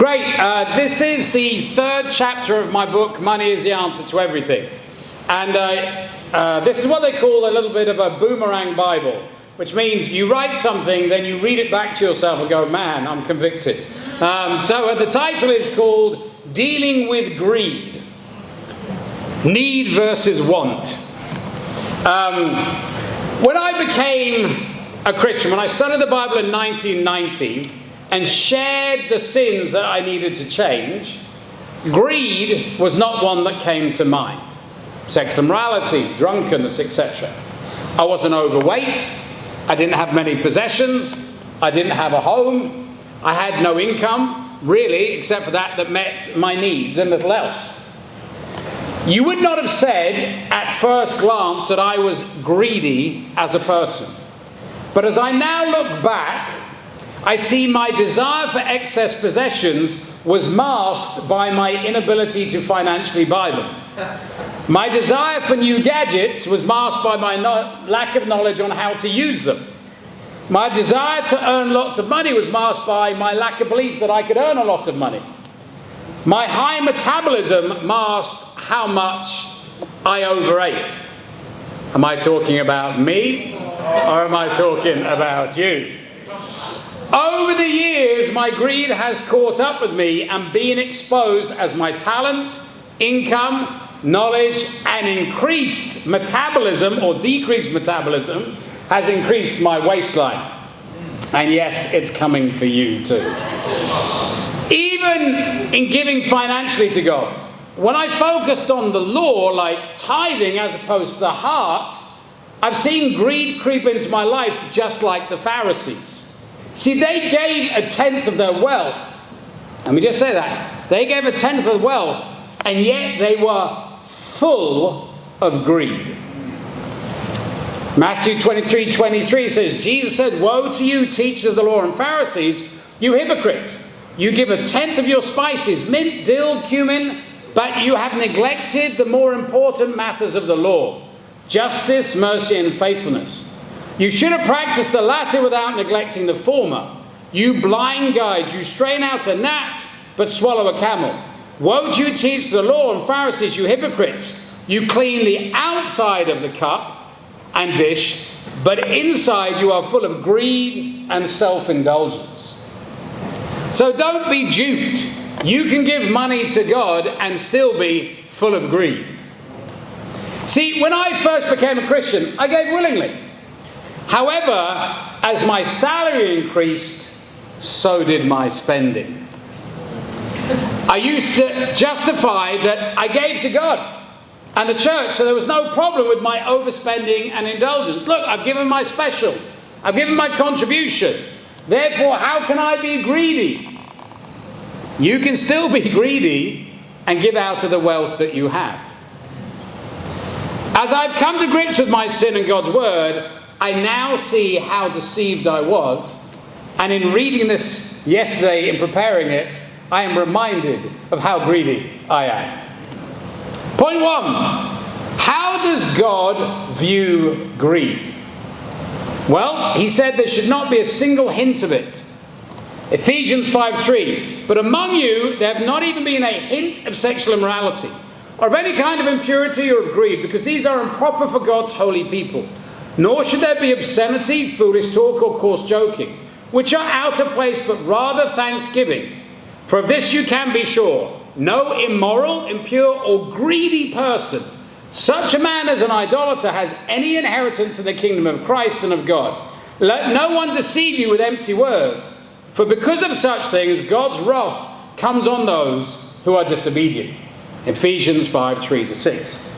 Great. This is the third chapter of my book, Money is the Answer to Everything. And this is what they call a little bit of a boomerang Bible, which means you write something, then you read it back to yourself and go, man, I'm convicted. So the title is called Dealing with Greed. Need versus want. When I became a Christian, when I studied the Bible in 1990 and shared the sins that I needed to change, greed was not one that came to mind. Sexual immorality, drunkenness, etc. I wasn't overweight. I didn't have many possessions. I didn't have a home. I had no income, really, except for that met my needs and little else. You would not have said at first glance that I was greedy as a person. But as I now look back, I see my desire for excess possessions was masked by my inability to financially buy them. My desire for new gadgets was masked by my lack of knowledge on how to use them. My desire to earn lots of money was masked by my lack of belief that I could earn a lot of money. My high metabolism masked how much I overate. Am I talking about me, or am I talking about you? Over the years, my greed has caught up with me and been exposed as my talents, income, knowledge, and increased metabolism or decreased metabolism has increased my waistline. And yes, it's coming for you too. Even in giving financially to God, when I focused on the law, like tithing as opposed to the heart, I've seen greed creep into my life just like the Pharisees. See, they gave a tenth of their wealth. Let me just say that. They gave a tenth of wealth, and yet they were full of greed. Matthew 23:23 says, Jesus said, "Woe to you, teachers of the law and Pharisees, you hypocrites! You give a tenth of your spices, mint, dill, cumin, but you have neglected the more important matters of the law, justice, mercy, and faithfulness. You should have practiced the latter without neglecting the former. You blind guides, you strain out a gnat, but swallow a camel. Woe to you, teachers of the law and Pharisees, you hypocrites! You clean the outside of the cup and dish, but inside you are full of greed and self-indulgence." So don't be duped. You can give money to God and still be full of greed. See, when I first became a Christian, I gave willingly. However, as my salary increased, so did my spending. I used to justify that I gave to God and the church, so there was no problem with my overspending and indulgence. Look, I've given my special. I've given my contribution. Therefore, how can I be greedy? You can still be greedy and give out of the wealth that you have. As I've come to grips with my sin and God's word, I now see how deceived I was. And in reading this yesterday, in preparing it, I am reminded of how greedy I am. Point one, how does God view greed? Well, he said there should not be a single hint of it. Ephesians 5:3, "But among you there have not even been a hint of sexual immorality, or of any kind of impurity or of greed, because these are improper for God's holy people. Nor should there be obscenity, foolish talk, or coarse joking, which are out of place, but rather thanksgiving. For of this you can be sure, no immoral, impure, or greedy person, such a man as an idolater, has any inheritance in the kingdom of Christ and of God. Let no one deceive you with empty words, for because of such things God's wrath comes on those who are disobedient." Ephesians 5:3-6.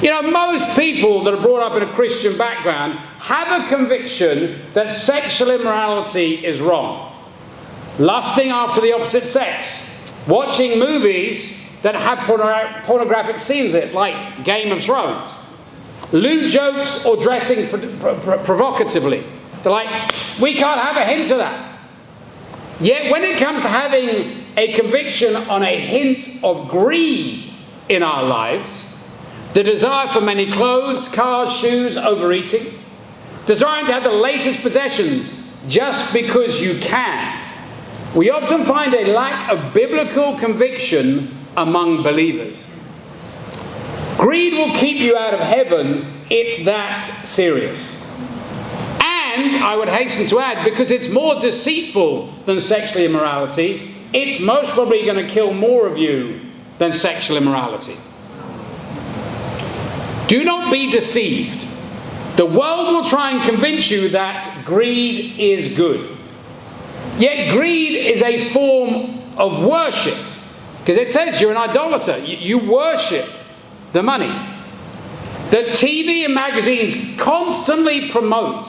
You know, most people that are brought up in a Christian background have a conviction that sexual immorality is wrong. Lusting after the opposite sex. Watching movies that have pornographic scenes in it, like Game of Thrones. Lewd jokes or dressing provocatively. They're like, we can't have a hint of that. Yet when it comes to having a conviction on a hint of greed in our lives, the desire for many clothes, cars, shoes, overeating, desiring to have the latest possessions just because you can, We often find a lack of biblical conviction among believers. Greed will keep you out of heaven. It's that serious. And I would hasten to add, because it's more deceitful than sexual immorality, it's most probably going to kill more of you than sexual immorality. Do not be deceived. The world will try and convince you that greed is good. Yet greed is a form of worship. Because it says you're an idolater. You worship the money. The TV and magazines constantly promote,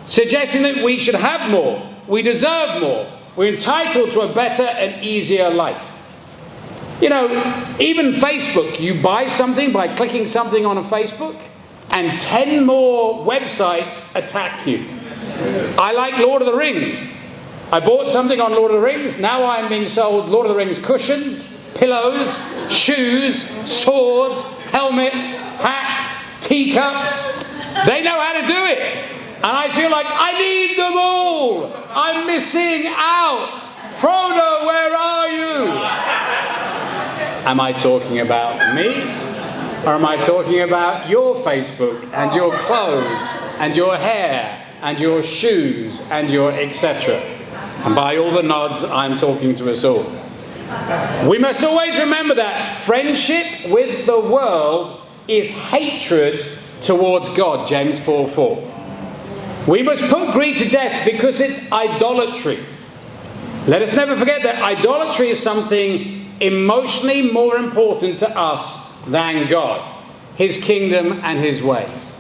suggesting that we should have more, we deserve more, we're entitled to a better and easier life. You know, even Facebook, you buy something by clicking something on a Facebook, and 10 more websites attack you. I like Lord of the Rings. I bought something on Lord of the Rings, now I'm being sold Lord of the Rings cushions, pillows, shoes, swords, helmets, hats, teacups. They know how to do it. And I feel like I need them all. I'm missing out. Frodo, where are you? Am I talking about me? Or am I talking about your Facebook and your clothes and your hair and your shoes and your etc.? And by all the nods, I'm talking to us all. We must always remember that friendship with the world is hatred towards God, James 4:4. We must put greed to death because it's idolatry. Let us never forget that idolatry is something emotionally more important to us than God, His kingdom and His ways.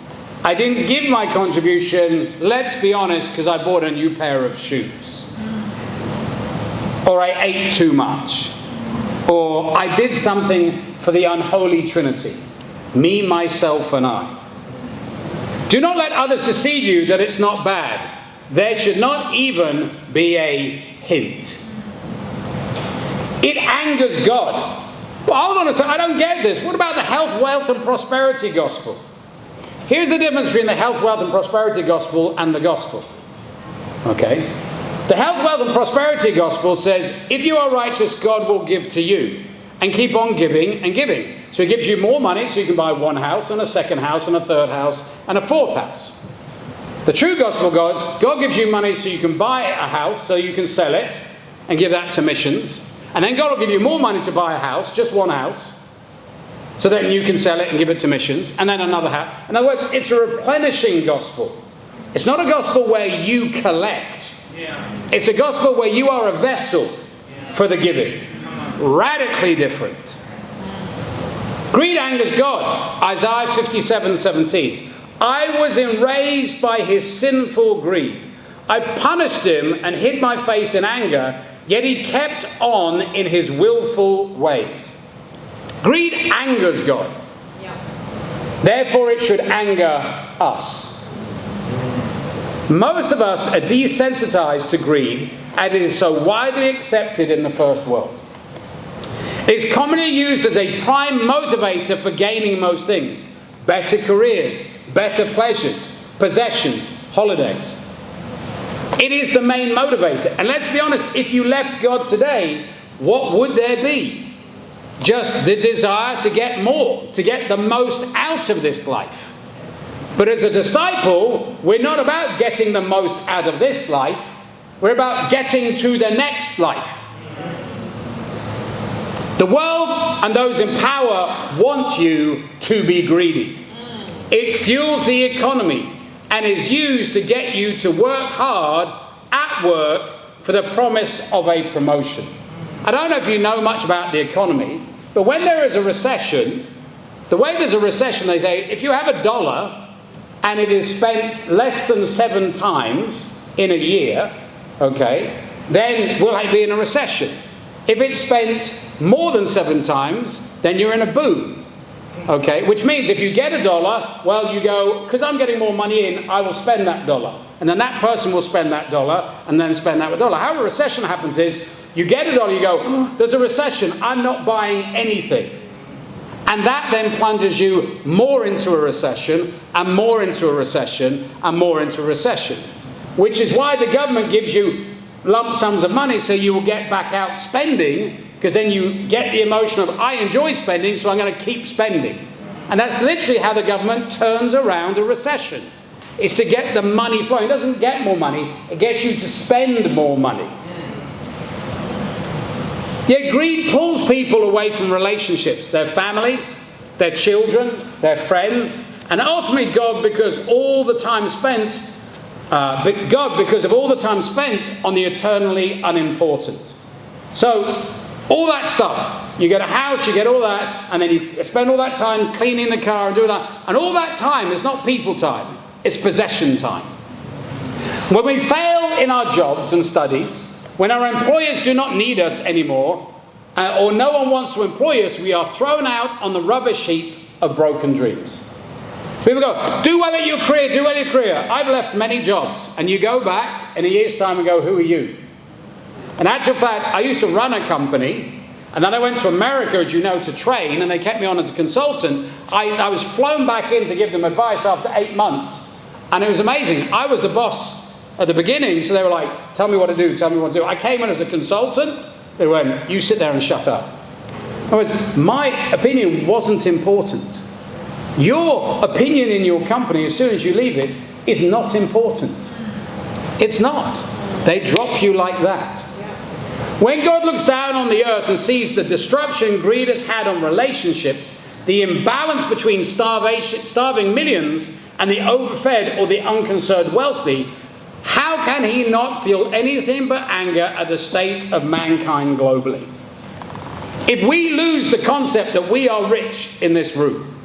I didn't give my contribution, let's be honest, because I bought a new pair of shoes. Or I ate too much. Or I did something for the unholy Trinity. Me, myself, and I. Do not let others deceive you that it's not bad. There should not even be a hint. It angers God. Well, hold on a second, I don't get this. What about the health, wealth, and prosperity gospel? Here's the difference between the health, wealth, and prosperity gospel and the gospel. Okay? The health, wealth, and prosperity gospel says, if you are righteous, God will give to you. And keep on giving and giving. So He gives you more money so you can buy one house and a second house and a third house and a fourth house. The true gospel God gives you money so you can buy a house, so you can sell it and give that to missions. And then God will give you more money to buy a house, just one house, so that you can sell it and give it to missions. And then another house. In other words, it's a replenishing gospel. It's not a gospel where you collect. It's a gospel where you are a vessel for the giving. Radically different. Greed angers God. Isaiah 57:17. I was enraged by his sinful greed. I punished him and hid my face in anger, yet he kept on in his willful ways. Greed angers God. Therefore it should anger us. Most of us are desensitized to greed, and it is so widely accepted in the first world. It is commonly used as a prime motivator for gaining most things. Better careers, better pleasures, possessions, holidays. It is the main motivator. And let's be honest, if you left God today, what would there be? Just the desire to get more, to get the most out of this life. But as a disciple, we're not about getting the most out of this life. We're about getting to the next life. The world and those in power want you to be greedy. It fuels the economy and is used to get you to work hard at work for the promise of a promotion. I don't know if you know much about the economy, but when there is a recession, the way there's a recession, they say, if you have $1 and it is spent less than 7 times in a year, okay, then we'll be in a recession. If it's spent more than 7 times, then you're in a boom. Okay, which means if you get $1, well, you go, because I'm getting more money in, I will spend that $1. And then that person will spend that $1 and then spend that $1. How a recession happens is, you get $1, you go, oh, there's a recession, I'm not buying anything. And that then plunges you more into a recession, and more into a recession, and more into a recession. Which is why the government gives you lump sums of money so you will get back out spending, because then you get the emotion of, I enjoy spending, so I'm going to keep spending. And that's literally how the government turns around a recession. It's to get the money flowing. It doesn't get more money, it gets you to spend more money. Yet greed pulls people away from relationships, their families, their children, their friends, and ultimately God, because of all the time spent on the eternally unimportant. So all that stuff, you get a house, you get all that, and then you spend all that time cleaning the car and doing that, and all that time is not people time, it's possession time. When we fail in our jobs and studies, when our employers do not need us anymore, or no one wants to employ us, we are thrown out on the rubbish heap of broken dreams. People go, do well at your career, do well at your career. I've left many jobs. And you go back in a year's time and go, who are you? In actual fact, I used to run a company, and then I went to America, as you know, to train, and they kept me on as a consultant. I was flown back in to give them advice after 8 months. And it was amazing. I was the boss at the beginning, so they were like, tell me what to do, tell me what to do. I came in as a consultant. They went, you sit there and shut up. In other words, my opinion wasn't important. Your opinion in your company, as soon as you leave it, is not important. It's not. They drop you like that. When God looks down on the earth and sees the destruction greed has had on relationships, the imbalance between starving millions and the overfed or the unconcerned wealthy, how can he not feel anything but anger at the state of mankind globally? If we lose the concept that we are rich in this room,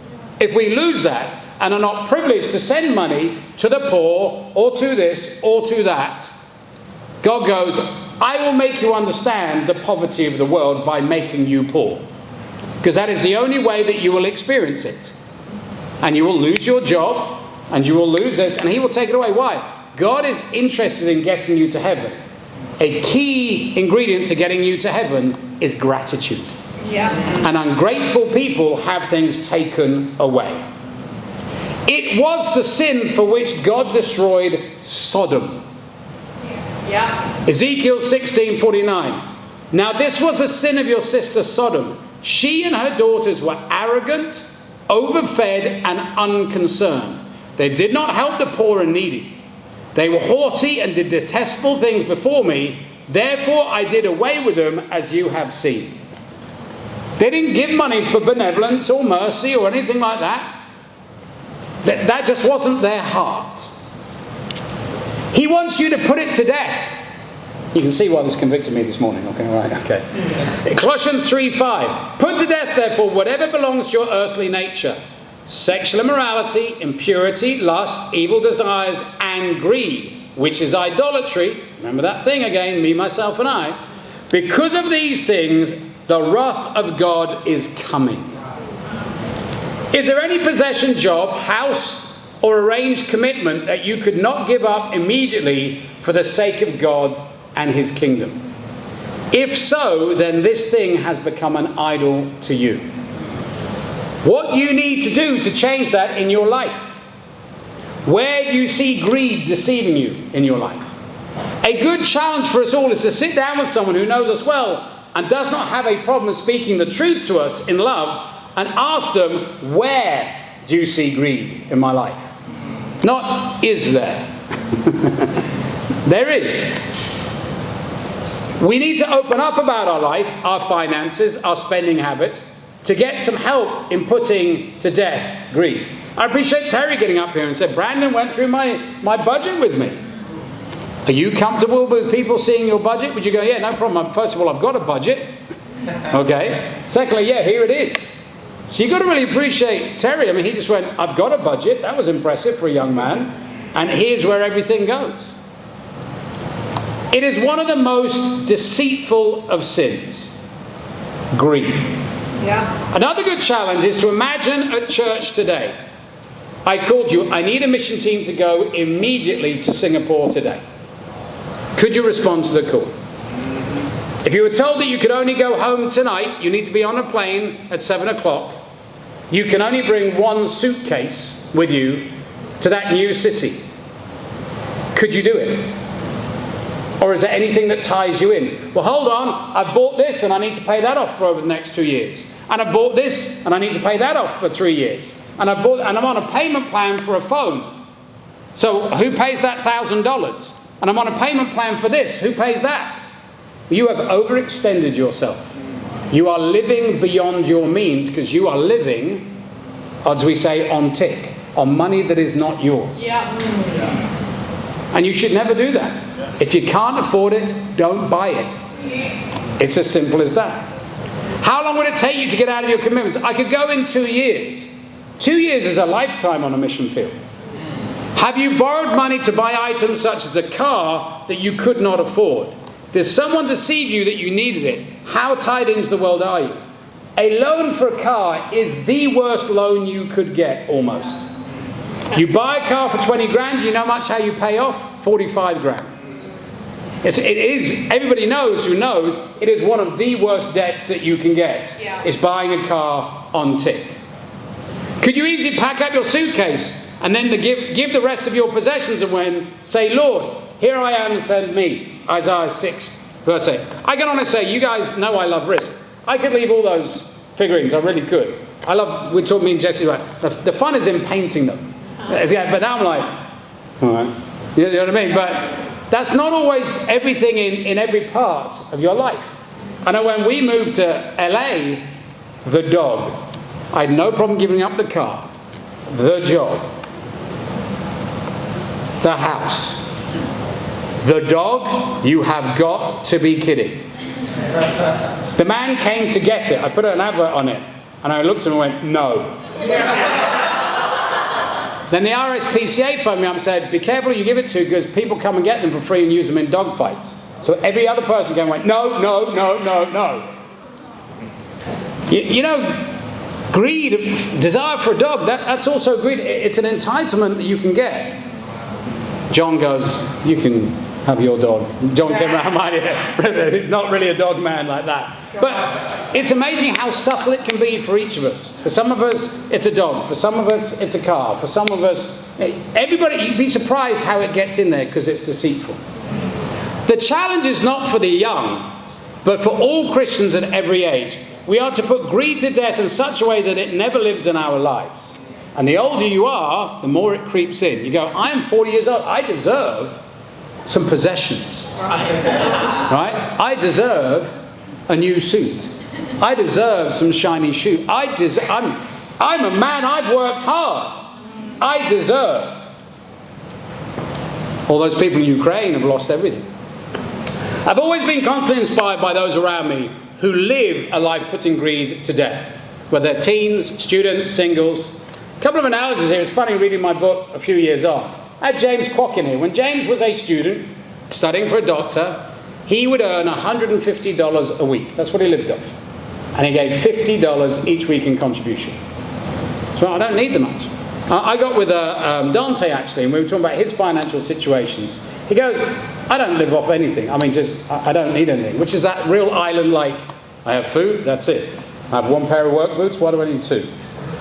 if we lose that and are not privileged to send money to the poor or to this or to that, God goes, I will make you understand the poverty of the world by making you poor. Because that is the only way that you will experience it. And you will lose your job, and you will lose this, and he will take it away. Why? God is interested in getting you to heaven. A key ingredient to getting you to heaven is gratitude. Yeah. And ungrateful people have things taken away. It was the sin for which God destroyed Sodom. Yeah. Ezekiel 16:49. Now this was the sin of your sister Sodom. She and her daughters were arrogant, overfed, and unconcerned. They did not help the poor and needy. They were haughty and did detestable things before me. Therefore I did away with them, as you have seen. They didn't give money for benevolence or mercy or anything like that. That just wasn't their heart. He wants you to put it to death. You can see why this convicted me this morning. Okay, all right, okay. Colossians 3:5. Put to death, therefore, whatever belongs to your earthly nature. Sexual immorality, impurity, lust, evil desires, and greed, which is idolatry. Remember that thing again, me, myself, and I. Because of these things, the wrath of God is coming. Is there any possession, job, house, or arranged commitment that you could not give up immediately for the sake of God and his kingdom? If so, then this thing has become an idol to you. What do you need to do to change that in your life? Where do you see greed deceiving you in your life? A good challenge for us all is to sit down with someone who knows us well and does not have a problem speaking the truth to us in love, and ask them, where do you see greed in my life? Not, is there? There is. We need to open up about our life, our finances, our spending habits, to get some help in putting to death greed. I appreciate Terry getting up here and said, Brandon went through my budget with me. Are you comfortable with people seeing your budget? Would you go, yeah, no problem. First of all, I've got a budget. Okay. Secondly, yeah, here it is. So you've got to really appreciate Terry. I mean, he just went, I've got a budget. That was impressive for a young man. And here's where everything goes. It is one of the most deceitful of sins. Greed. Yeah. Another good challenge is to imagine at church today. I called you. I need a mission team to go immediately to Singapore today. Could you respond to the call? If you were told that you could only go home tonight, you need to be on a plane at 7 o'clock. You can only bring one suitcase with you. to that new city. Could you do it? Or is there anything that ties you in? Well, hold on, I bought this and I need to pay that off for over the next 2 years. And I bought this and I need to pay that off for 3 years. And I'm on a payment plan for a phone. So who pays that $1,000? And I'm on a payment plan for this. Who pays that? You have overextended yourself. You are living beyond your means because you are living, as we say, on tick, on money that is not yours. Yeah. And you should never do that. If you can't afford it, don't buy it. It's as simple as that. How long would it take you to get out of your commitments? I could go in 2 years. 2 years is a lifetime on a mission field. Have you borrowed money to buy items such as a car that you could not afford? Did someone deceive you that you needed it? How tied into the world are you? A loan for a car is the worst loan you could get, almost. You buy a car for 20 grand, you know how you pay off? 45 grand. It is, everybody knows who knows, it is one of the worst debts that you can get. Yeah. It's buying a car on tick. Could you easily pack up your suitcase and then give the rest of your possessions and say, Lord, here I am, send me. Isaiah 6, verse 8. I can honestly say, you guys know I love risk. I could leave all those figurines, I really could. We talked, me and Jesse, about the fun is in painting them. Yeah, but now I'm like, all right. You know what I mean? But that's not always everything in every part of your life. I know when we moved to LA, the dog, I had no problem giving up the car, the job, the house. The dog, you have got to be kidding. The man came to get it. I put an advert on it. And I looked at him and went, no. Then the RSPCA phoned me up and said, be careful who you give it to because people come and get them for free and use them in dog fights. So every other person came and went, no, no, no, no, no. You know, greed, desire for a dog, that's also greed. It's an entitlement that you can get. John goes, you can have your dog. John came around my idea. Not really a dog man like that. But it's amazing how subtle it can be for each of us. For some of us, it's a dog. For some of us, it's a car. For some of us, everybody, you'd be surprised how it gets in there because it's deceitful. The challenge is not for the young, but for all Christians at every age. We are to put greed to death in such a way that it never lives in our lives. And the older you are, the more it creeps in. You go, I am 40 years old. I deserve some possessions. Right? I deserve a new suit. I deserve some shiny shoes. I'm a man. I've worked hard. I deserve. All those people in Ukraine have lost everything. I've always been constantly inspired by those around me who live a life putting greed to death. Whether they're teens, students, singles. A couple of analogies here. It's funny reading my book a few years on. I had James Kwok in here. When James was a student studying for a doctor, he would earn $150 a week. That's what he lived off. And he gave $50 each week in contribution. So I don't need the much. I got with Dante actually, and we were talking about his financial situations. He goes, I don't live off anything. I mean, I don't need anything. Which is that real island like, I have food, that's it. I have one pair of work boots, why do I need two?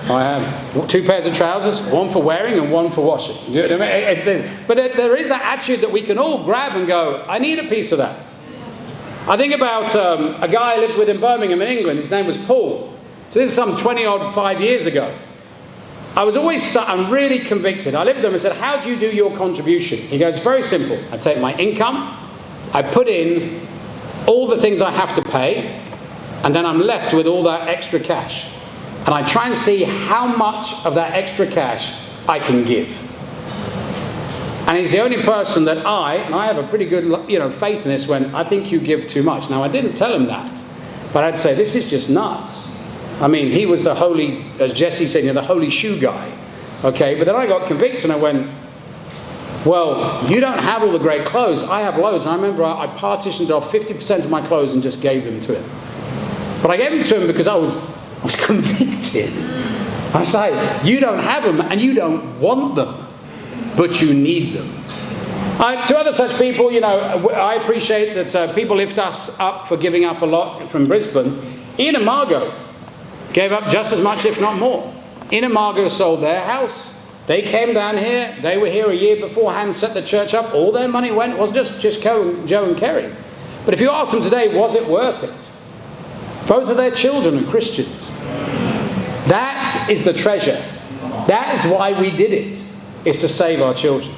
I have 2 pairs of trousers, one for wearing and one for washing. You know what I mean? It's this. But there is that attitude that we can all grab and go, I need a piece of that. I think about a guy I lived with in Birmingham in England. His name was Paul. So this is some 5 years ago. I was always I'm really convicted. I lived with him and said, how do you do your contribution? He goes, very simple. I take my income, I put in all the things I have to pay, and then I'm left with all that extra cash. And I try and see how much of that extra cash I can give. And he's the only person that I have a pretty good, faith in this when I think you give too much. Now, I didn't tell him that, but I'd say, this is just nuts. I mean, he was the holy, as Jesse said, the holy shoe guy. Okay, but then I got convicted and I went, well, you don't have all the great clothes. I have loads. And I remember I partitioned off 50% of my clothes and just gave them to him. But I gave them to him because I was convicted. I say, you don't have them and you don't want them, but you need them. To other such people, I appreciate that people lift us up for giving up a lot from Brisbane. Ian and Margot gave up just as much, if not more. Ian and Margot sold their house, They came down here. They were here a year beforehand, set the church up. All their money went. It wasn't just Joe and Kerry. But if you ask them today, was it worth it? Both of their children are Christians. That is the treasure. That is why we did it. It's to save our children.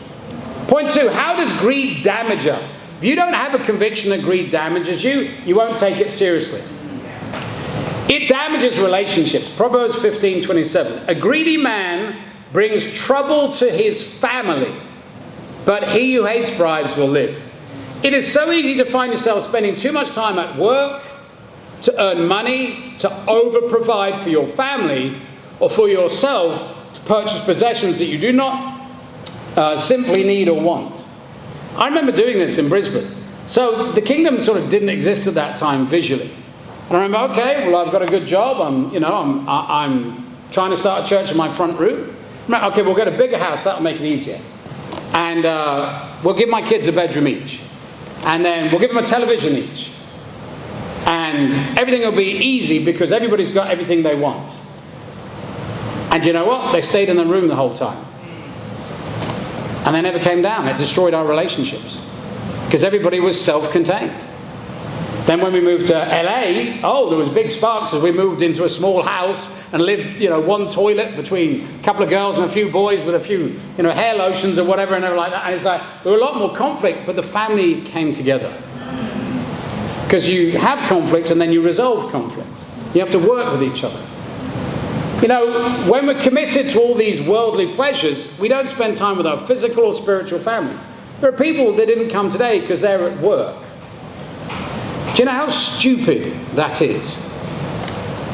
Point 2, how does greed damage us? If you don't have a conviction that greed damages you, you won't take it seriously. It damages relationships. Proverbs 15:27. A greedy man brings trouble to his family, but he who hates bribes will live. It is so easy to find yourself spending too much time at work to earn money, to over-provide for your family or for yourself, to purchase possessions that you do not simply need or want. I remember doing this in Brisbane. So the kingdom sort of didn't exist at that time visually. And I remember, okay, well, I've got a good job. I'm trying to start a church in my front room. Okay, we'll get a bigger house. That'll make it easier. And we'll give my kids a bedroom each. And then we'll give them a television each. And everything will be easy because everybody's got everything they want. And you know what? They stayed in the room the whole time. And they never came down. It destroyed our relationships. Because everybody was self-contained. Then when we moved to LA, there was big sparks as we moved into a small house and lived, one toilet between a couple of girls and a few boys with a few, hair lotions or whatever and everything like that. And it's like, there were a lot more conflict, but the family came together. Because you have conflict and then you resolve conflict. You have to work with each other. When we're committed to all these worldly pleasures, we don't spend time with our physical or spiritual families. There are people that didn't come today because they're at work. Do you know how stupid that is?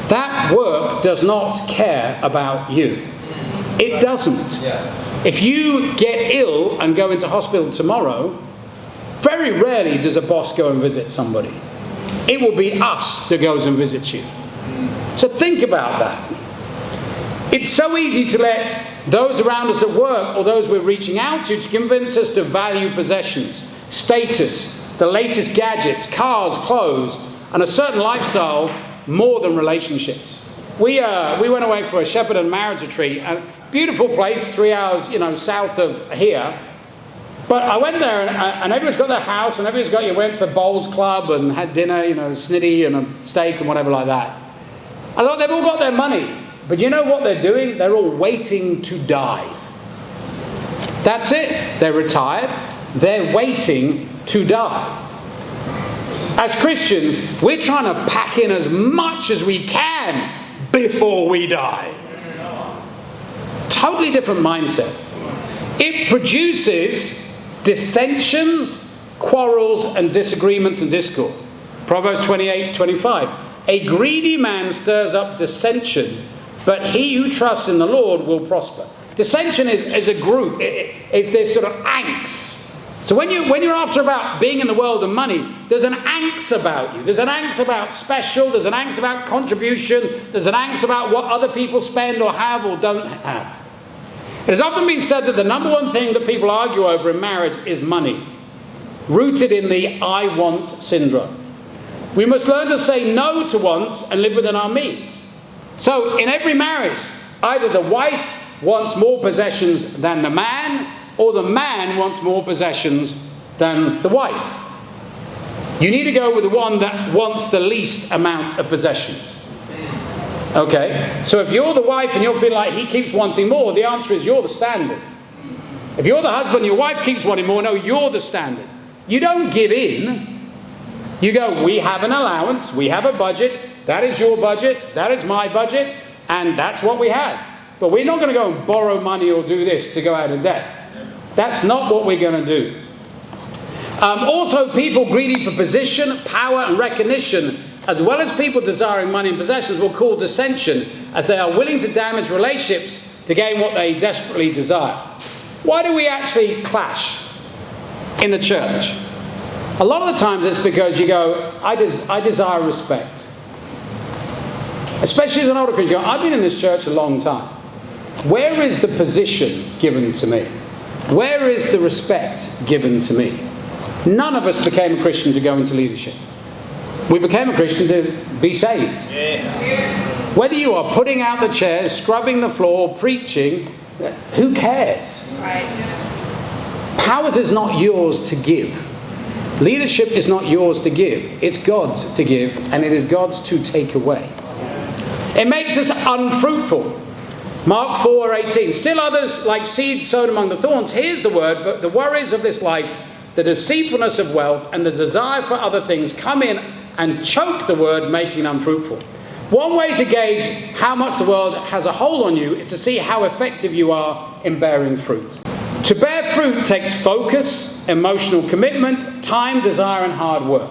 That work does not care about you. It doesn't. If you get ill and go into hospital tomorrow, very rarely does a boss go and visit somebody. It will be us that goes and visits you. So think about that. It's so easy to let those around us at work or those we're reaching out to convince us to value possessions, status, the latest gadgets, cars, clothes, and a certain lifestyle more than relationships. We went away for a shepherd and marriage retreat, a beautiful place, 3 hours, south of here. But I went there and everyone's got their house and everyone's went to the bowls club and had dinner, snitty and a steak and whatever like that. I thought they've all got their money. But you know what they're doing? They're all waiting to die. That's it. They're retired. They're waiting to die. As Christians, we're trying to pack in as much as we can before we die. Totally different mindset. It produces dissensions, quarrels, and disagreements and discord. Proverbs 28:25. A greedy man stirs up dissension, but he who trusts in the Lord will prosper. Dissension is a group. It's this sort of angst. So when you're after about being in the world and money, there's an angst about you. There's an angst about special. There's an angst about contribution. There's an angst about what other people spend or have or don't have. It has often been said that the number one thing that people argue over in marriage is money, rooted in the I want syndrome. We must learn to say no to wants and live within our means. So in every marriage, either the wife wants more possessions than the man, or the man wants more possessions than the wife. You need to go with the one that wants the least amount of possessions. Okay? So if you're the wife and you're feeling like he keeps wanting more, the answer is you're the standard. If you're the husband and your wife keeps wanting more, no, you're the standard. You don't give in. You go, we have an allowance, we have a budget, that is your budget, that is my budget, and that's what we have. But we're not going to go and borrow money or do this to go out of debt. That's not what we're going to do. Also, people greedy for position, power, and recognition, as well as people desiring money and possessions, will cause dissension, as they are willing to damage relationships to gain what they desperately desire. Why do we actually clash in the church? A lot of the times it's because you go, I desire respect. Especially as an older Christian, I've been in this church a long time. Where is the position given to me? Where is the respect given to me? None of us became a Christian to go into leadership. We became a Christian to be saved. Yeah. Whether you are putting out the chairs, scrubbing the floor, preaching, who cares? Right. Power is not yours to give. Leadership is not yours to give. It's God's to give, and it is God's to take away. It makes us unfruitful. Mark 4:18. Still others, like seed sown among the thorns, here's the word, but the worries of this life, the deceitfulness of wealth, and the desire for other things come in and choke the word, making it unfruitful. One way to gauge how much the world has a hold on you is to see how effective you are in bearing fruit. To bear fruit takes focus, emotional commitment, time, desire, and hard work.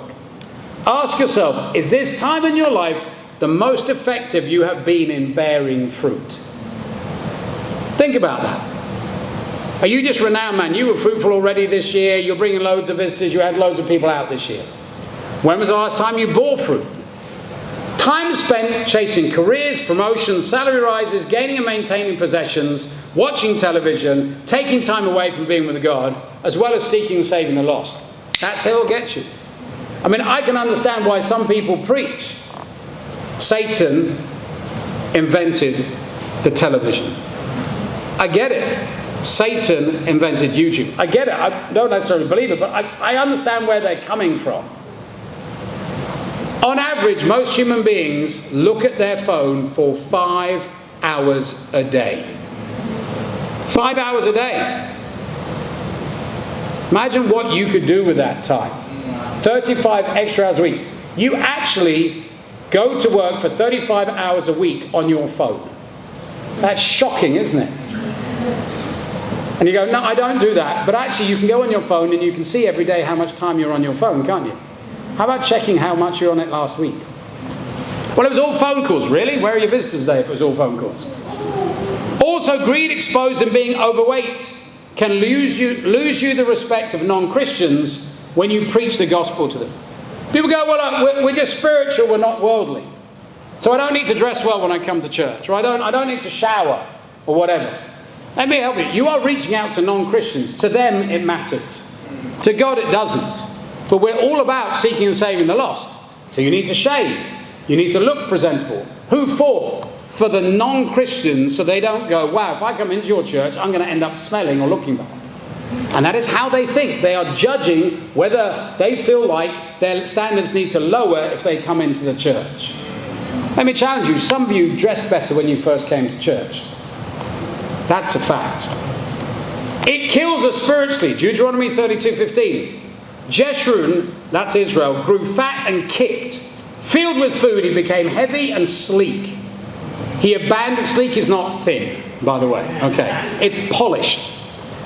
Ask yourself, is this time in your life the most effective you have been in bearing fruit? Think about that. Are you just renowned, man? You were fruitful already this year. You're bringing loads of visitors. You had loads of people out this year. When was the last time you bore fruit? Time spent chasing careers, promotions, salary rises, gaining and maintaining possessions, watching television, taking time away from being with God, as well as seeking and saving the lost. That's how it'll get you. I mean, I can understand why some people preach. Satan invented the television. I get it. Satan invented YouTube. I get it. I don't necessarily believe it, but I understand where they're coming from. On average, most human beings look at their phone for 5 hours a day. 5 hours a day. Imagine what you could do with that time. 35 extra hours a week. You actually go to work for 35 hours a week on your phone. That's shocking, isn't it? And you go, no, I don't do that. But actually, you can go on your phone and you can see every day how much time you're on your phone, can't you? How about checking how much you're on it last week? Well, it was all phone calls, really. Where are your visitors today if it was all phone calls? Also, greed exposed in being overweight can lose you the respect of non-Christians when you preach the gospel to them. People go, well, we're just spiritual, we're not worldly. So I don't need to dress well when I come to church, or I don't need to shower, or whatever. Let me help you. You are reaching out to non-Christians. To them, it matters. To God, it doesn't. But we're all about seeking and saving the lost. So you need to shave. You need to look presentable. Who for? For the non-Christians, so they don't go, wow, if I come into your church, I'm going to end up smelling or looking bad. And that is how they think. They are judging whether they feel like their standards need to lower if they come into the church. Let me challenge you. Some of you dressed better when you first came to church. That's a fact. It kills us spiritually. Deuteronomy 32:15. Jeshurun, that's Israel, grew fat and kicked. Filled with food, he became heavy and sleek. He abandoned, sleek is not thin, by the way. Okay, it's polished.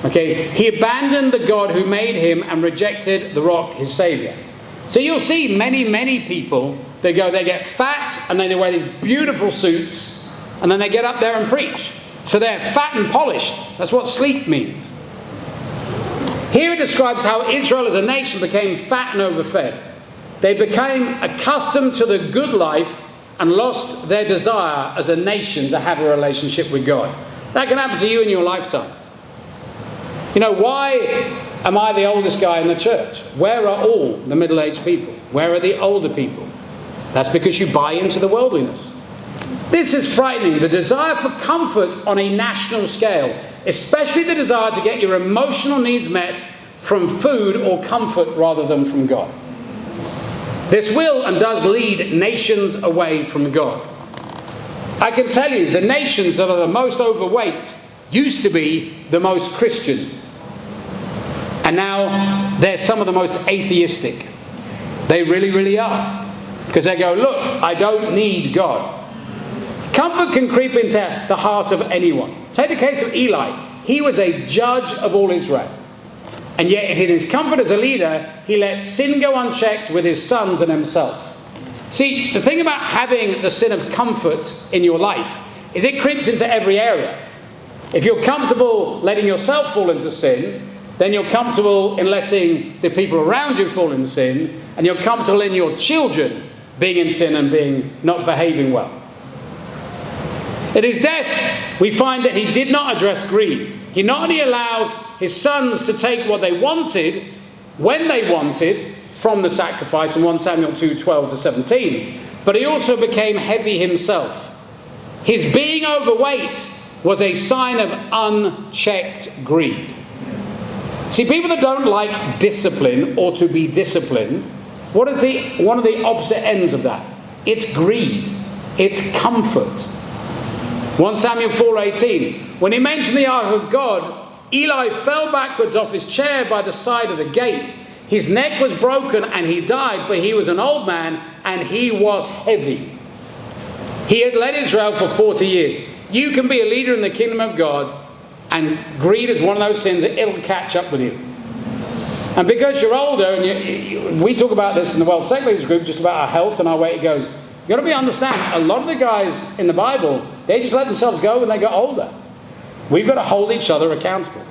Okay, he abandoned the God who made him and rejected the rock, his savior. So you'll see many people, they get fat and then they wear these beautiful suits and then they get up there and preach. So they're fat and polished. That's what sleek means. Here it describes how Israel as a nation became fat and overfed. They became accustomed to the good life and lost their desire as a nation to have a relationship with God. That can happen to you in your lifetime. You know, why am I the oldest guy in the church? Where are all the middle-aged people? Where are the older people? That's because you buy into the worldliness. This is frightening. The desire for comfort on a national scale, especially the desire to get your emotional needs met from food or comfort rather than from God. This will and does lead nations away from God. I can tell you, the nations that are the most overweight used to be the most Christian. And now they're some of the most atheistic. They really are. Because they go, look, I don't need God. Comfort can creep into the heart of anyone. Take the case of Eli. He was a judge of all Israel. And yet in his comfort as a leader, he let sin go unchecked with his sons and himself. See, the thing about having the sin of comfort in your life is it creeps into every area. If you're comfortable letting yourself fall into sin, then you're comfortable in letting the people around you fall into sin, and you're comfortable in your children being in sin and not behaving well. In his death, we find that he did not address greed. He not only allows his sons to take what they wanted, when they wanted, from the sacrifice in 1 Samuel 2:12-17, but he also became heavy himself. His being overweight was a sign of unchecked greed. See, people that don't like discipline or to be disciplined, what is one of the opposite ends of that? It's greed. It's comfort. 1 Samuel 4:18. When he mentioned the ark of God, Eli fell backwards off his chair by the side of the gate. His neck was broken and he died, for he was an old man and he was heavy. He had led Israel for 40 years. You can be a leader in the kingdom of God, and greed is one of those sins that it'll catch up with you. And because you're older, and we talk about this in the World Secular Leaders group, just about our health and our weight, it goes, you've got to understand, a lot of the guys in the Bible, they just let themselves go when they got older. We've got to hold each other accountable.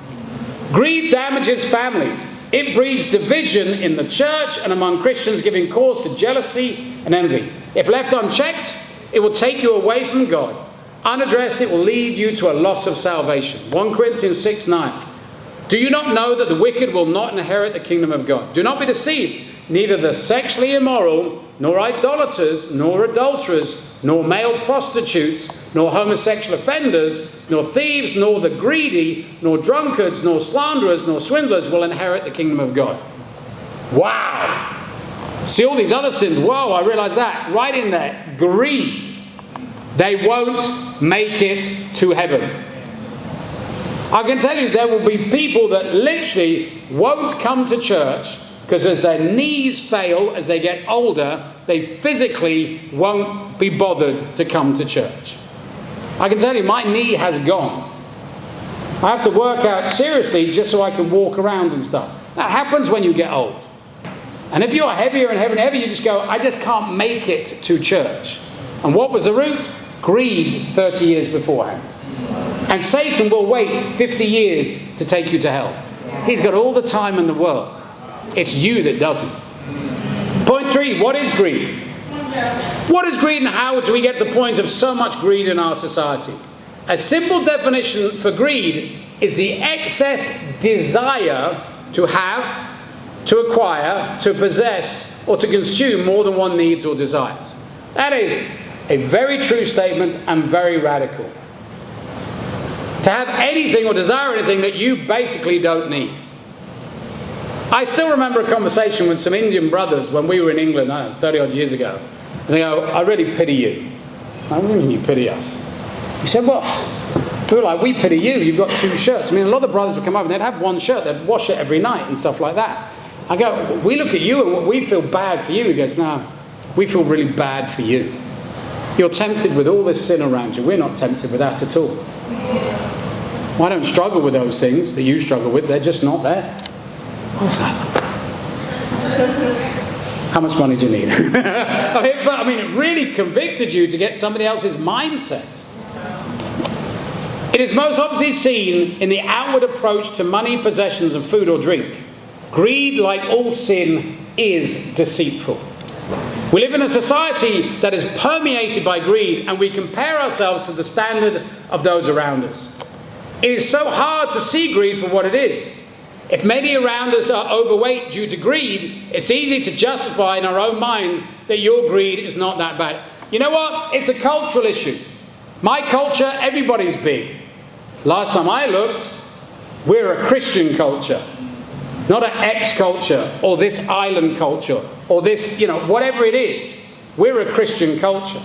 Greed damages families. It breeds division in the church and among Christians, giving cause to jealousy and envy. If left unchecked, it will take you away from God. Unaddressed, it will lead you to a loss of salvation. 1 Corinthians 6:9. Do you not know that the wicked will not inherit the kingdom of God? Do not be deceived. Neither the sexually immoral, nor idolaters, nor adulterers, nor male prostitutes, nor homosexual offenders, nor thieves, nor the greedy, nor drunkards, nor slanderers, nor swindlers will inherit the kingdom of God. Wow! See all these other sins. Whoa, I realize that. Right in there. Greed. They won't make it to heaven. I can tell you there will be people that literally won't come to church because as their knees fail as they get older, they physically won't be bothered to come to church. I can tell you my knee has gone. I have to work out seriously just so I can walk around and stuff. That happens when you get old. And if you are heavier and heavier and heavier, you just go, I just can't make it to church. And what was the root? Greed 30 years beforehand. And Satan will wait 50 years to take you to hell. He's got all the time in the world. It's you that doesn't. Point 3, what is greed? What is greed and how do we get to the point of so much greed in our society? A simple definition for greed is the excess desire to have, to acquire, to possess, or to consume more than one needs or desires. That is a very true statement and very radical. To have anything or desire anything that you basically don't need. I still remember a conversation with some Indian brothers when we were in England 30 odd years ago. And they go, I really pity you. I mean, you pity us. He said, well, we were like, we pity you. You've got 2 shirts. I mean, a lot of brothers would come over and they'd have 1 shirt. They'd wash it every night and stuff like that. I go, we look at you and we feel bad for you. He goes, no, we feel really bad for you. You're tempted with all this sin around you. We're not tempted with that at all. I don't struggle with those things that you struggle with. They're just not there. What's that? How much money do you need? I mean, it really convicted you to get somebody else's mindset. It is most obviously seen in the outward approach to money, possessions, and food or drink. Greed, like all sin, is deceitful. We live in a society that is permeated by greed, and we compare ourselves to the standard of those around us. It is so hard to see greed for what it is. If many around us are overweight due to greed, it's easy to justify in our own mind that your greed is not that bad. You know what? It's a cultural issue. My culture, everybody's big. Last time I looked, we're a Christian culture. Not an ex-culture, or this island culture, or this, whatever it is. We're a Christian culture.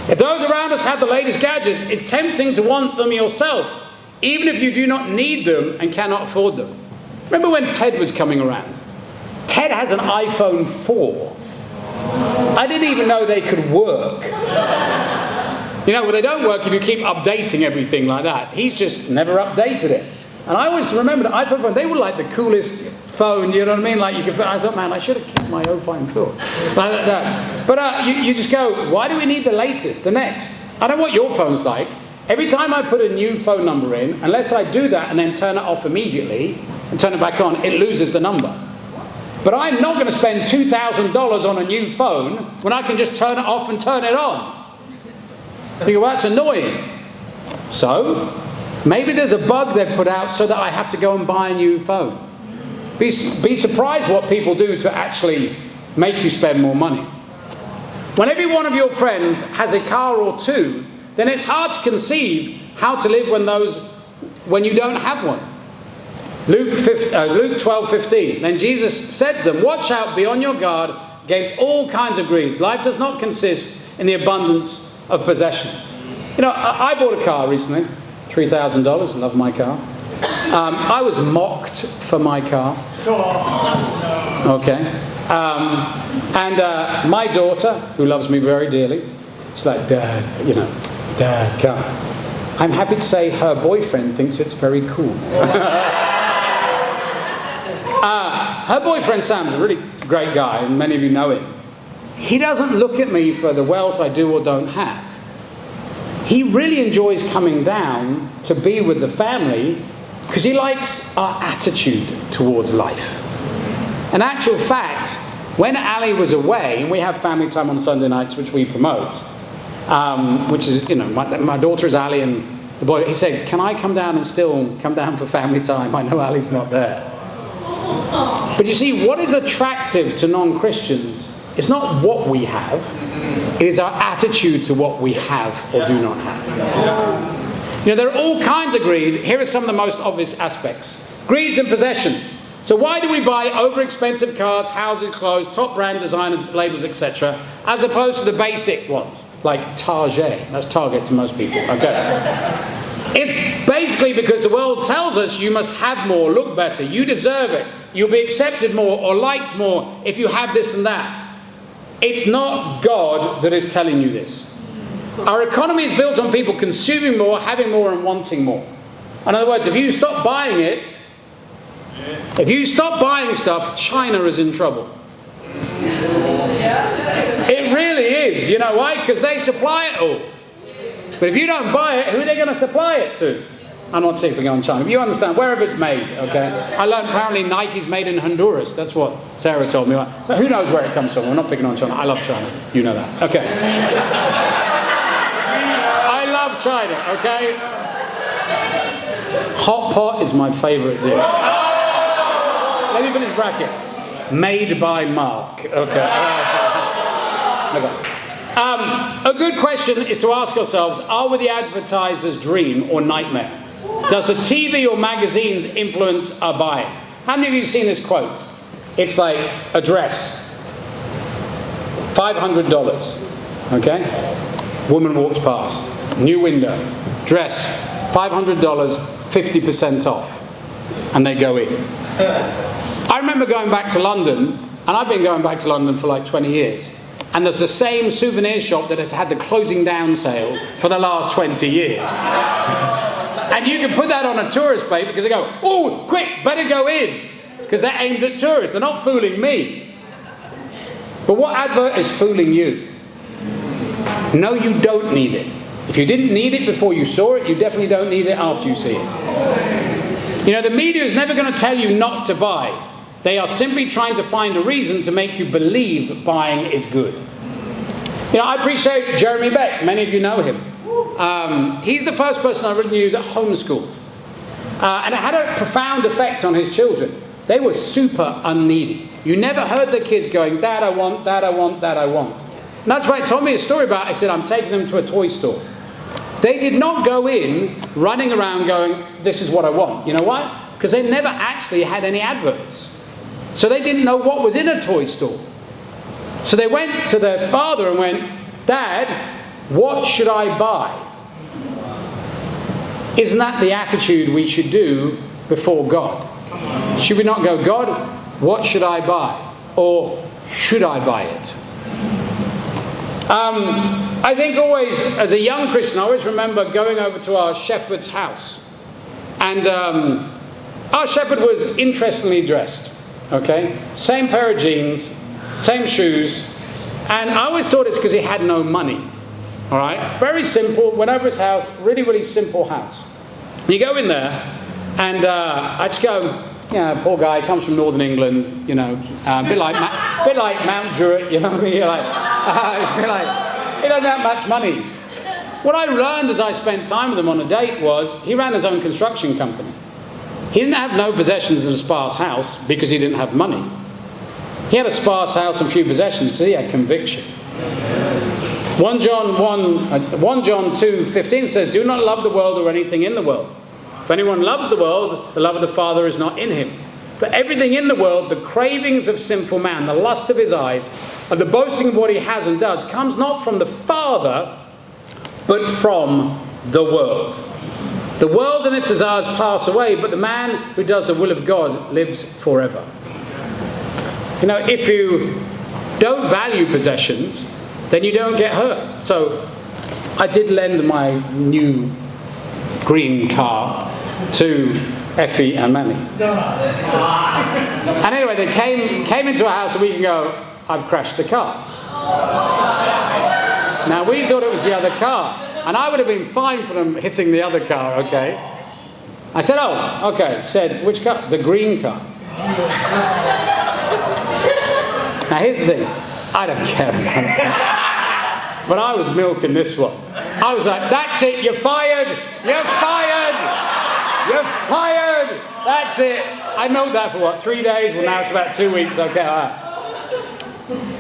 If those around us have the latest gadgets, it's tempting to want them yourself, even if you do not need them and cannot afford them. Remember when Ted was coming around? Ted has an iPhone 4. I didn't even know they could work. Well, they don't work if you keep updating everything like that. He's just never updated it. And I always remember the iPhone phone, they were like the coolest phone, you know what I mean? Like I thought, man, I should have kept my iPhone 4. But you just go, why do we need the latest, the next? I don't know what your phone's like. Every time I put a new phone number in, unless I do that and then turn it off immediately and turn it back on, it loses the number. But I'm not going to spend $2,000 on a new phone when I can just turn it off and turn it on. You go, well, that's annoying. So maybe there's a bug they've put out so that I have to go and buy a new phone. Be surprised what people do to actually make you spend more money. When every one of your friends has a car or 2, then it's hard to conceive how to live when you don't have one. Luke 12:15. Then Jesus said to them, watch out, be on your guard against all kinds of greeds. Life does not consist in the abundance of possessions. You know, I bought a car recently, $3,000. I love my car. I was mocked for my car. Okay. And my daughter, who loves me very dearly, she's like, Dad, come. I'm happy to say her boyfriend thinks it's very cool. Her boyfriend Sam's a really great guy, and many of you know him. He doesn't look at me for the wealth I do or don't have. He really enjoys coming down to be with the family because he likes our attitude towards life. In actual fact, when Ali was away, and we have family time on Sunday nights, which we promote, which is, my daughter is Ali, and the boy, he said, can I come down and still come down for family time? I know Ali's not there. But you see, what is attractive to non-Christians is not what we have, it is our attitude to what we have or do not have. There are all kinds of greed. Here are some of the most obvious aspects. Greeds and possessions. So why do we buy over-expensive cars, houses, clothes, top brand designers, labels, etc., as opposed to the basic ones, like Target? That's Target to most people, okay? It's basically because the world tells us you must have more, look better, you deserve it, you'll be accepted more or liked more if you have this and that. It's not God that is telling you this. Our economy is built on people consuming more, having more, and wanting more. In other words, if you stop buying it, if you stop buying stuff, China is in trouble. It really is. You know why? Because they supply it all. But if you don't buy it, who are they going to supply it to? I'm not tipping on China. You understand, wherever it's made, okay? I learned apparently Nike's made in Honduras. That's what Sarah told me. So who knows where it comes from? We're not picking on China. I love China. You know that. Okay. I love China, okay? Hot pot is my favorite dish. Let me finish brackets. Made by Mark. Okay. Okay. A good question is to ask ourselves, are we the advertiser's dream or nightmare? Does the TV or magazines influence our buying? How many of you have seen this quote? It's like a dress, $500, okay? Woman walks past, new window, dress, $500, 50% off, and they go in. I remember going back to London, and I've been going back to London for like 20 years. And there's the same souvenir shop that has had the closing down sale for the last 20 years. And you can put that on a tourist plate because they go, oh, quick, better go in. Because they're aimed at tourists. They're not fooling me. But what advert is fooling you? No, you don't need it. If you didn't need it before you saw it, you definitely don't need it after you see it. The media is never going to tell you not to buy. They are simply trying to find a reason to make you believe buying is good. I appreciate Jeremy Beck. Many of you know him. He's the first person I really knew that homeschooled. And it had a profound effect on his children. They were super unneedy. You never heard the kids going, Dad, I want, Dad, I want, Dad, I want. And that's why he told me a story about it. I said, I'm taking them to a toy store. They did not go in running around going, this is what I want. You know why? Because they never actually had any adverts. So they didn't know what was in a toy store. So they went to their father and went, Dad, what should I buy? Isn't that the attitude we should do before God? Should we not go, God, what should I buy? Or should I buy it? I think always, as a young Christian, I always remember going over to our shepherd's house. And our shepherd was interestingly dressed. Okay, same pair of jeans, same shoes, and I always thought it's because he had no money. All right, very simple. Went over his house, really, really simple house. You go in there, and I just go, poor guy, comes from Northern England, a bit like Mount Druitt, you know what I mean? It's a bit like he doesn't have much money. What I learned as I spent time with him on a date was he ran his own construction company. He didn't have no possessions and a sparse house because he didn't have money. He had a sparse house and few possessions because he had conviction. 1 John 2:15 says, do not love the world or anything in the world. If anyone loves the world, the love of the Father is not in him. For everything in the world, the cravings of sinful man, the lust of his eyes, and the boasting of what he has and does, comes not from the Father, but from the world. The world and its desires pass away, but the man who does the will of God lives forever. You know, if you don't value possessions, then you don't get hurt. So I did lend my new green car to Effie and Manny. And anyway, they came into our house a week ago. I've crashed the car. Now, we thought it was the other car. And I would have been fine for them hitting the other car, okay? I said, oh, okay. Said, which car? The green car. Now, here's the thing. I don't care about that. But I was milking this one. I was like, that's it, you're fired! You're fired! You're fired! That's it. I milked that for what, 3 days? Well, now it's about 2 weeks. Okay, all right.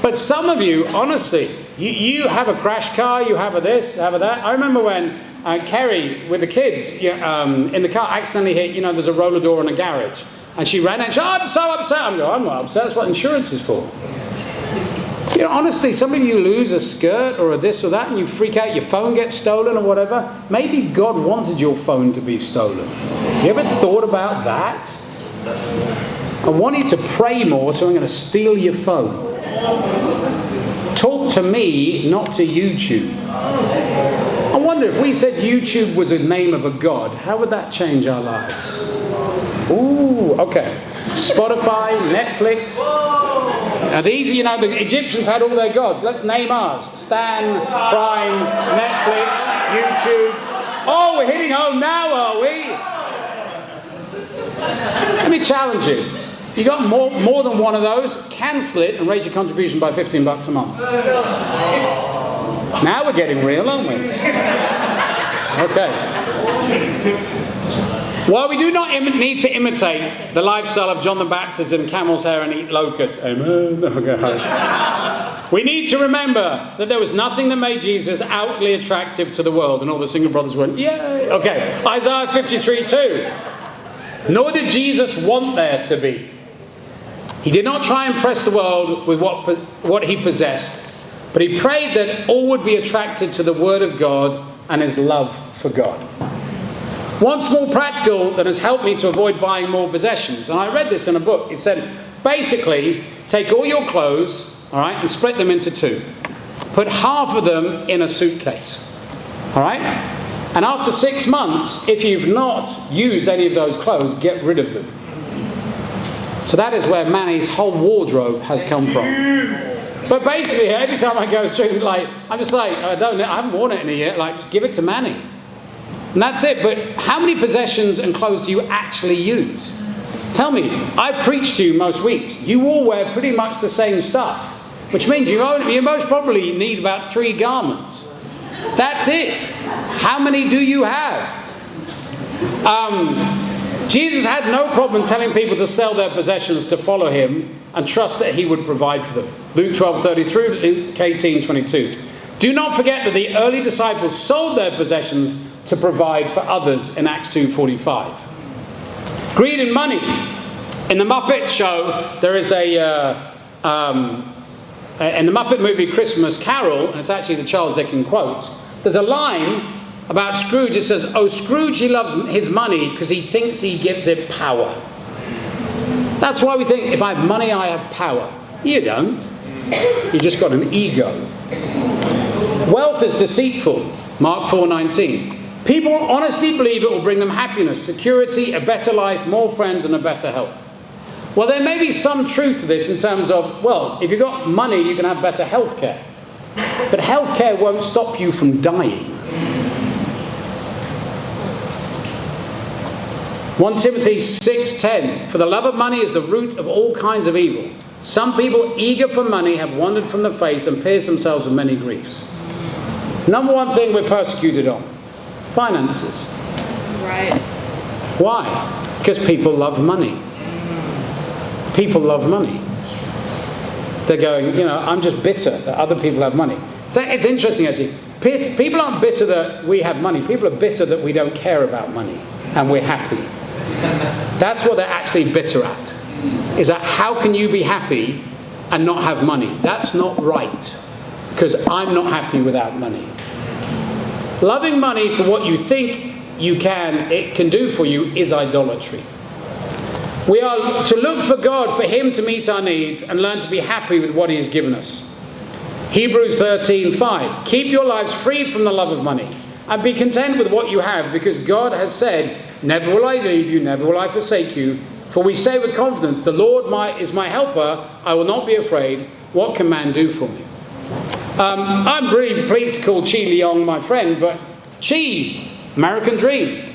But some of you, honestly, you have a crash car, you have a this, have a that. I remember when Kerry, with the kids, in the car, accidentally hit, there's a roller door in a garage. And she ran out and she said, oh, I'm so upset. I'm not upset. That's what insurance is for. Honestly, some of you lose a skirt or a this or that and you freak out, your phone gets stolen or whatever. Maybe God wanted your phone to be stolen. You ever thought about that? I want you to pray more, so I'm going to steal your phone. Talk to me, not to YouTube. I wonder if we said YouTube was the name of a god, how would that change our lives? Ooh, okay. Spotify, Netflix. Now these, the Egyptians had all their gods. Let's name ours. Stan, Prime, Netflix, YouTube. Oh, we're hitting home now, are we? Let me challenge you. You got more than one of those, cancel it and raise your contribution by $15 a month. Now we're getting real, aren't we? Okay. While we do not need to imitate the lifestyle of John the Baptist and camel's hair and eat locusts, amen. We need to remember that there was nothing that made Jesus outwardly attractive to the world. And all the single brothers went, yay. Okay, Isaiah 53:2. Nor did Jesus want there to be. He did not try and impress the world with what he possessed, but he prayed that all would be attracted to the Word of God and his love for God. One small practical that has helped me to avoid buying more possessions, and I read this in a book. It said, basically, take all your clothes, all right, and split them into two. Put half of them in a suitcase, all right? And after 6 months, if you've not used any of those clothes, get rid of them. So that is where Manny's whole wardrobe has come from. But basically, every time I go through, I'm just like, I haven't worn it in a year. Just give it to Manny. And that's it. But how many possessions and clothes do you actually use? Tell me, I preach to you most weeks. You all wear pretty much the same stuff, which means you most probably need about 3 garments. That's it. How many do you have? Jesus had no problem telling people to sell their possessions to follow him and trust that he would provide for them. Luke 12:33, Luke 18:22. Do not forget that the early disciples sold their possessions to provide for others in Acts 2:45. Greed and money. In the Muppet show, there is in the Muppet movie Christmas Carol, and it's actually the Charles Dickens quote, there's a line about Scrooge. It says, oh, Scrooge, he loves his money because he thinks he gives it power. That's why we think, if I have money, I have power. You don't. You just got an ego. Wealth is deceitful. Mark 4:19. People honestly believe it will bring them happiness, security, a better life, more friends, and a better health. Well, there may be some truth to this in terms of, well, if you've got money, you can have better health care. But health care won't stop you from dying. 1 Timothy 6:10, for the love of money is the root of all kinds of evil. Some people eager for money have wandered from the faith and pierced themselves with many griefs. Number one thing we're persecuted on, finances. Right. Why? Because people love money. People love money. They're going, I'm just bitter that other people have money. It's interesting, actually. People aren't bitter that we have money. People are bitter that we don't care about money and we're happy. That's what they're actually bitter at. Is that how can you be happy and not have money? That's not right. Because I'm not happy without money. Loving money for what you think it can do for you is idolatry. We are to look for God, for him to meet our needs and learn to be happy with what he has given us. Hebrews 13:5. Keep your lives freed from the love of money and be content with what you have, because God has said, never will I leave you, never will I forsake you. For we say with confidence, the Lord is my helper, I will not be afraid. What can man do for me? I'm really pleased to call Chi Leong my friend, but Chi, American dream,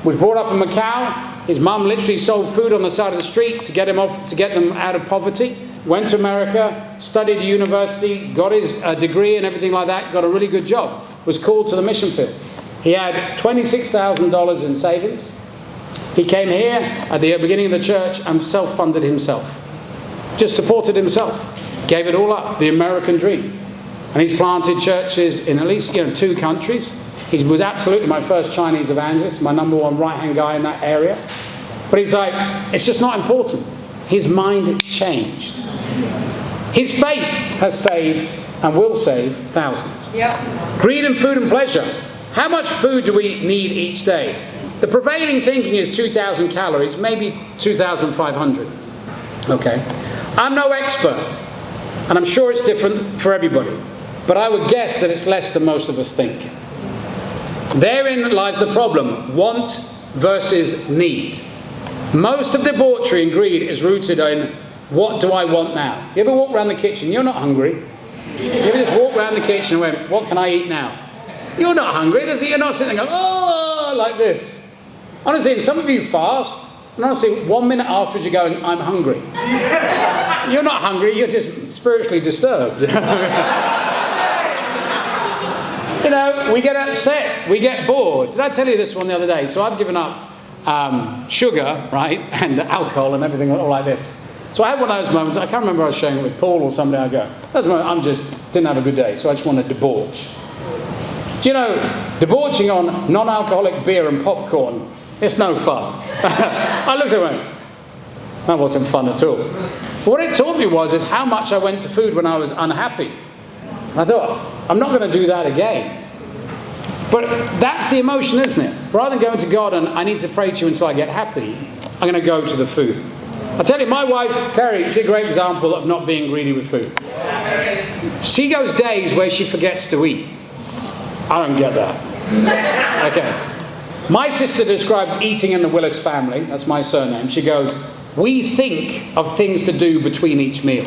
was brought up in Macau. His mum literally sold food on the side of the street to get them out of poverty. Went to America, studied at university, got his degree and everything like that, got a really good job. Was called to the mission field. He had $26,000 in savings. He came here at the beginning of the church and self-funded himself. Just supported himself. Gave it all up. The American dream. And he's planted churches in at least 2 countries. He was absolutely my first Chinese evangelist, my number 1 right-hand guy in that area. But he's like, it's just not important. His mind changed. His faith has saved and will save thousands. Yep. Greed and food and pleasure. How much food do we need each day? The prevailing thinking is 2,000 calories, maybe 2,500. Okay. I'm no expert, and I'm sure it's different for everybody. But I would guess that it's less than most of us think. Therein lies the problem. Want versus need. Most of debauchery and greed is rooted in, what do I want now? You ever walk around the kitchen, you're not hungry. You ever just walk around the kitchen and went, what can I eat now? You're not hungry. You're not sitting there going, oh, like this. Honestly, some of you fast, and honestly, 1 minute afterwards you're going, I'm hungry. You're not hungry, you're just spiritually disturbed. We get upset, we get bored. Did I tell you this one the other day? So I've given up sugar, right, and alcohol and everything all like this. So I had one of those moments, I can't remember I was sharing it with Paul or somebody, I go, that's I didn't have a good day, so I just want to debauch. Do you know, debauching on non-alcoholic beer and popcorn, it's no fun. I looked at it and went, that wasn't fun at all. What it taught me is how much I went to food when I was unhappy. And I thought, I'm not going to do that again. But that's the emotion, isn't it? Rather than going to God and I need to pray to you until I get happy, I'm going to go to the food. I tell you, my wife, Carrie, she's a great example of not being greedy with food. She goes days where she forgets to eat. I don't get that. Okay. My sister describes eating in the Willis family. That's my surname. She goes, we think of things to do between each meal.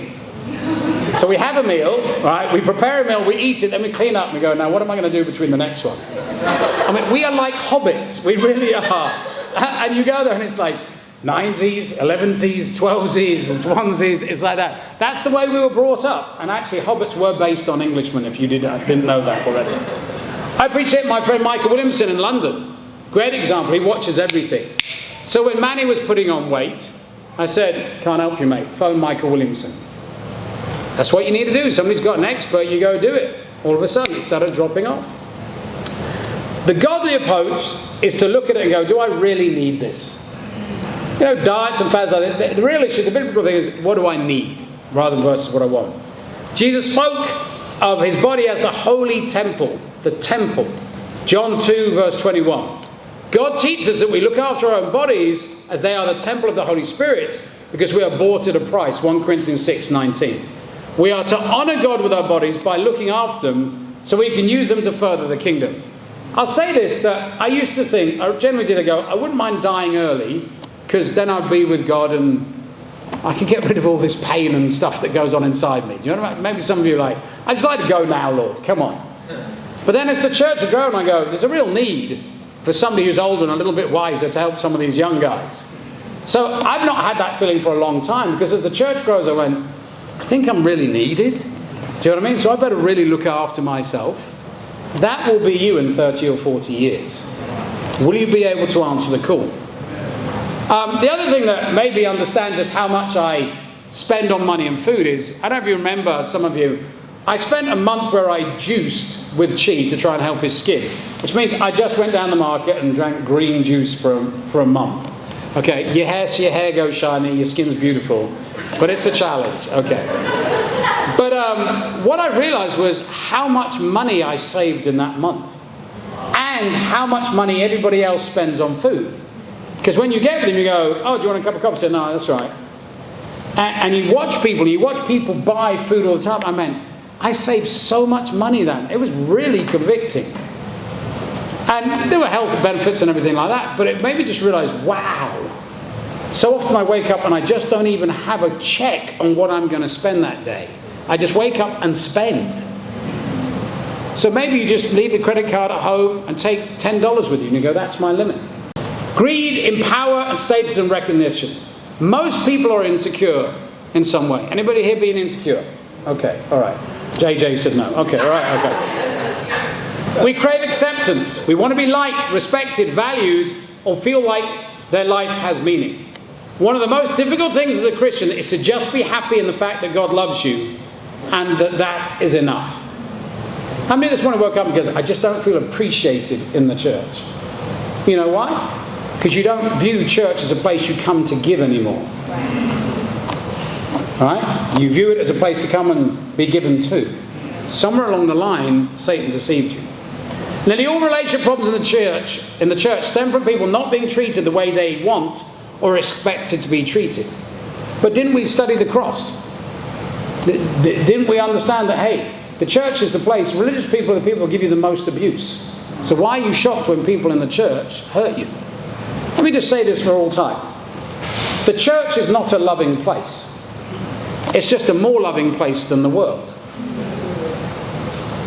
So we have a meal, right? We prepare a meal, we eat it, then we clean up and we go, now what am I going to do between the next one? I mean, we are like hobbits. We really are. And you go there and it's like 9Zs, 11Zs, 12Zs, 1Zs. It's like that. That's the way we were brought up. And actually, hobbits were based on Englishmen, if you didn't know that already. I appreciate my friend Michael Williamson in London. Great example. He watches everything. So when Manny was putting on weight, I said, can't help you, mate. Phone Michael Williamson. That's what you need to do. Somebody's got an expert, you go do it. All of a sudden, it started dropping off. The godly approach is to look at it and go, do I really need this? Diets and fads like that. The real issue, the biblical thing is, what do I need? Rather than versus what I want. Jesus spoke of his body as the holy temple. The temple. John 2, verse 21. God teaches us that we look after our own bodies as they are the temple of the Holy Spirit because we are bought at a price. 1 Corinthians 6:19. We are to honour God with our bodies by looking after them so we can use them to further the kingdom. I'll say this, that I used to think, I generally did, I go, I wouldn't mind dying early because then I'd be with God and I can get rid of all this pain and stuff that goes on inside me. Do you know what I mean? Maybe some of you are like, I just like to go now, Lord, come on. But then as the church has grown, I go, there's a real need for somebody who's older and a little bit wiser to help some of these young guys. So I've not had that feeling for a long time because as the church grows, I went, I think I'm really needed. Do you know what I mean? So I better really look after myself. That will be you in 30 or 40 years. Will you be able to answer the call? The other thing that maybe understand just how much I spend on money and food is, I don't know if you remember, some of you, I spent a month where I juiced with Chi to try and help his skin, which means I just went down the market and drank green juice for a month. Okay, your hair goes shiny, your skin's beautiful, but it's a challenge. Okay. But what I realized was how much money I saved in that month, and how much money everybody else spends on food. Because when you get with them, you go, oh, do you want a cup of coffee? I say, no, that's right. And you watch people buy food all the time. I saved so much money then. It was really convicting. And there were health benefits and everything like that, but it made me just realize, wow. So often I wake up and I just don't even have a check on what I'm going to spend that day. I just wake up and spend. So maybe you just leave the credit card at home and take $10 with you and you go, that's my limit. Greed in power and status and recognition. Most people are insecure in some way. Anybody here being insecure? Okay, all right. JJ said no. Okay, all right, okay. We crave acceptance. We want to be liked, respected, valued, or feel like their life has meaning. One of the most difficult things as a Christian is to just be happy in the fact that God loves you and that is enough. How many this morning woke up because I just don't feel appreciated in the church? You know why? Because you don't view church as a place you come to give anymore. Right? You view it as a place to come and be given to. Somewhere along the line, Satan deceived you. Nearly all relationship problems in the church stem from people not being treated the way they want or expected to be treated. But didn't we study the cross? Didn't we understand that, hey, the church is the place, religious people are the people who give you the most abuse. So why are you shocked when people in the church hurt you? Let me just say this for all time. The church is not a loving place. It's just a more loving place than the world.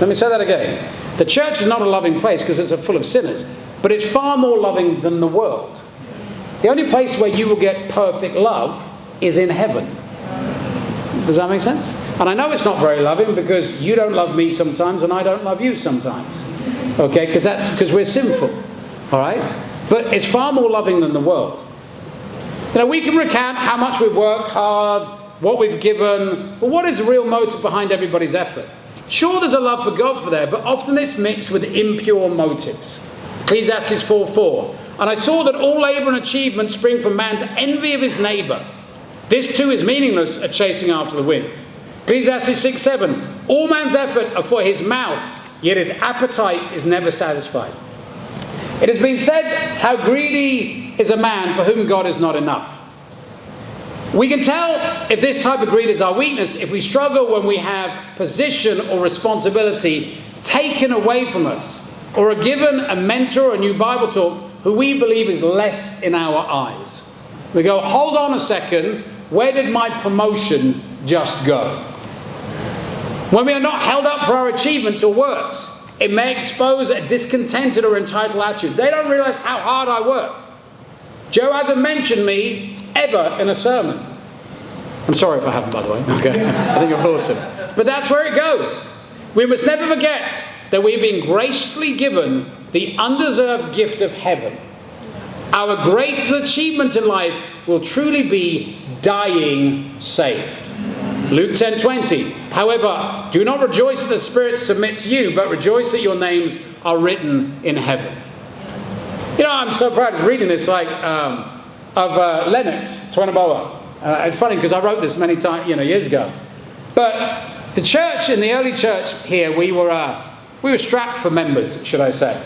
Let me say that again. The church is not a loving place because it's full of sinners, but it's far more loving than the world. The only place where you will get perfect love is in heaven. Does that make sense? And I know it's not very loving because you don't love me sometimes and I don't love you sometimes. Okay, because we're sinful. All right? But it's far more loving than the world. You know, we can recount how much we've worked hard, what we've given, but what is the real motive behind everybody's effort? Sure, there's a love for God for there, but often it's mixed with impure motives. Ecclesiastes 4:4. And I saw that all labour and achievement spring from man's envy of his neighbour. This too is meaningless at chasing after the wind. Ecclesiastes 6:7. All man's effort are for his mouth, yet his appetite is never satisfied. It has been said, how greedy is a man for whom God is not enough. We can tell if this type of greed is our weakness if we struggle when we have position or responsibility taken away from us, or are given a mentor or a new Bible talk who we believe is less in our eyes. We go, hold on a second, where did my promotion just go? When we are not held up for our achievements or works, it may expose a discontented or entitled attitude. They don't realize how hard I work. Joe hasn't mentioned me ever in a sermon. I'm sorry if I haven't, by the way. Okay, I think you're awesome. But that's where it goes. We must never forget that we've been graciously given the undeserved gift of heaven. Our greatest achievement in life will truly be dying saved. Luke 10:20. However, do not rejoice that the spirits submit to you, but rejoice that your names are written in heaven. You know, I'm so proud of reading this, of Lennox Tweneboa. It's funny because I wrote this many times, years ago. But the church, in the early church here, we were strapped for members, should I say.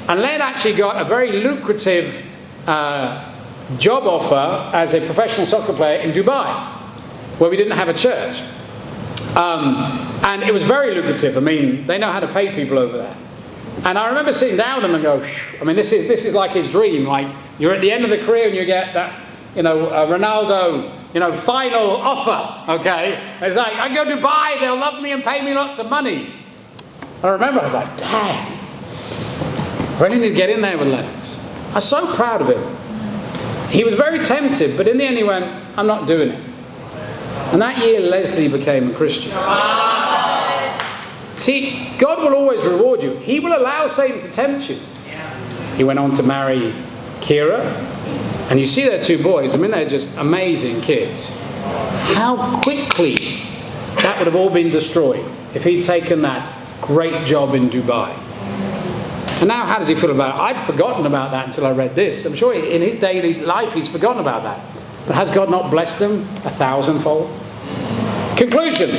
And Len actually got a very lucrative job offer as a professional soccer player in Dubai, where we didn't have a church. And it was very lucrative. I mean, they know how to pay people over there. And I remember sitting down with them and go, this is like his dream. Like, you're at the end of the career and you get that, Ronaldo, final offer, okay? And it's like, I go to Dubai, they'll love me and pay me lots of money. I remember I was like, dang. I really need to get in there with Lennox. I was so proud of him. He was very tempted, but in the end he went, I'm not doing it. And that year Leslie became a Christian. See, God will always reward you. He will allow Satan to tempt you. He went on to marry Kira. And you see their two boys. They're just amazing kids. How quickly that would have all been destroyed if he'd taken that great job in Dubai. And now how does he feel about it? I'd forgotten about that until I read this. I'm sure in his daily life he's forgotten about that. But has God not blessed him 1,000-fold? Conclusion.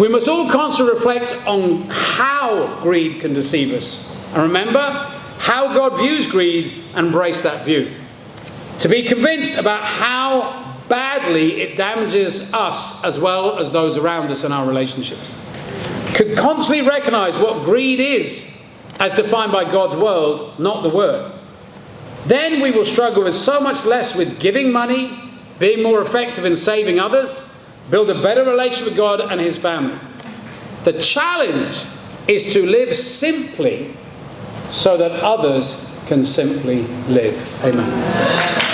We must all constantly reflect on how greed can deceive us. And remember how God views greed and embrace that view. To be convinced about how badly it damages us as well as those around us in our relationships. Could constantly recognize what greed is as defined by God's world, not the word. Then we will struggle with so much less with giving money, being more effective in saving others, build a better relationship with God and his family. The challenge is to live simply so that others can simply live. Amen.